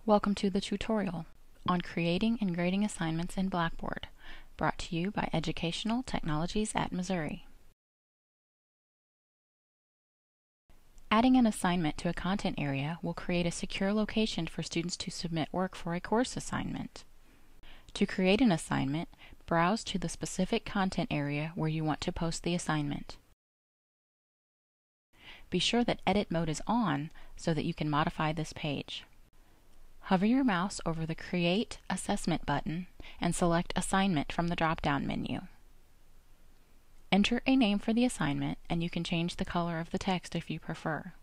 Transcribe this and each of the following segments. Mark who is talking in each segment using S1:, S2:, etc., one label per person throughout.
S1: Welcome to the tutorial on creating and grading assignments in Blackboard, brought to you by Educational Technologies at Missouri. Adding an assignment to a content area will create a secure location for students to submit work for a course assignment. To create an assignment, browse to the specific content area where you want to post the assignment. Be sure that edit mode is on so that you can modify this page. Hover your mouse over the Create Assessment button and select Assignment from the drop-down menu. Enter a name for the assignment, and you can change the color of the text if you prefer.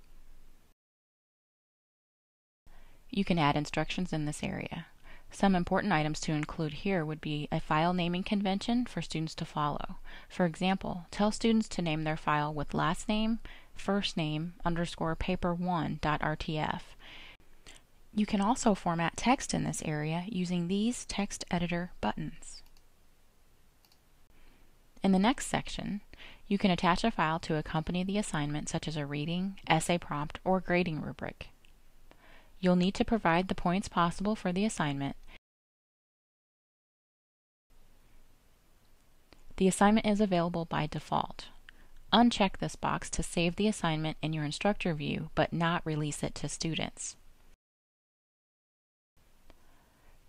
S1: You can add instructions in this area. Some important items to include here would be a file naming convention for students to follow. For example, tell students to name their file with last name, first name, _ paper1.rtf. You can also format text in this area using these text editor buttons. In the next section, you can attach a file to accompany the assignment, such as a reading, essay prompt, or grading rubric. You'll need to provide the points possible for the assignment. The assignment is available by default. Uncheck this box to save the assignment in your instructor view, but not release it to students.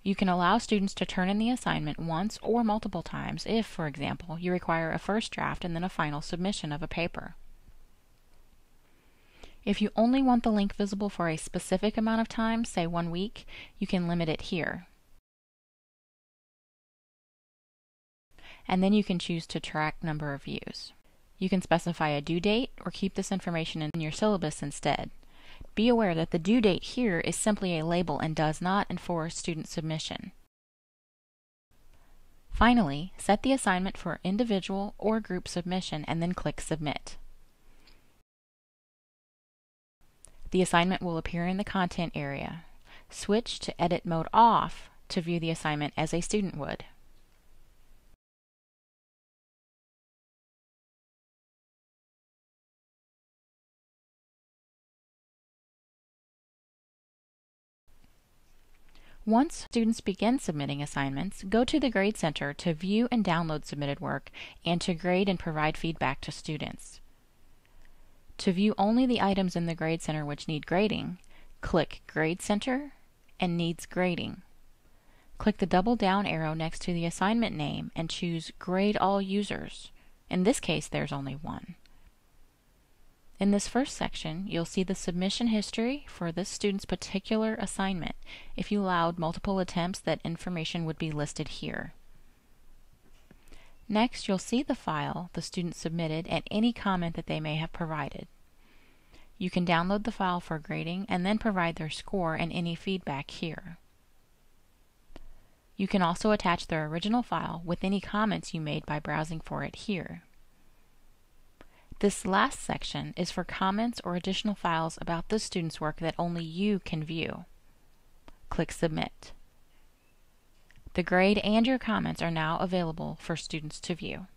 S1: You can allow students to turn in the assignment once or multiple times if, for example, you require a first draft and then a final submission of a paper. If you only want the link visible for a specific amount of time, say 1 week, you can limit it here. And then you can choose to track number of views. You can specify a due date or keep this information in your syllabus instead. Be aware that the due date here is simply a label and does not enforce student submission. Finally, set the assignment for individual or group submission and then click Submit. The assignment will appear in the content area. Switch to Edit Mode off to view the assignment as a student would. Once students begin submitting assignments, go to the Grade Center to view and download submitted work and to grade and provide feedback to students. To view only the items in the Grade Center which need grading, click Grade Center and Needs Grading. Click the double down arrow next to the assignment name and choose Grade All Users. In this case, there's only one. In this first section, you'll see the submission history for this student's particular assignment. If you allowed multiple attempts, that information would be listed here. Next, you'll see the file the student submitted and any comment that they may have provided. You can download the file for grading and then provide their score and any feedback here. You can also attach their original file with any comments you made by browsing for it here. This last section is for comments or additional files about the student's work that only you can view. Click Submit. The grade and your comments are now available for students to view.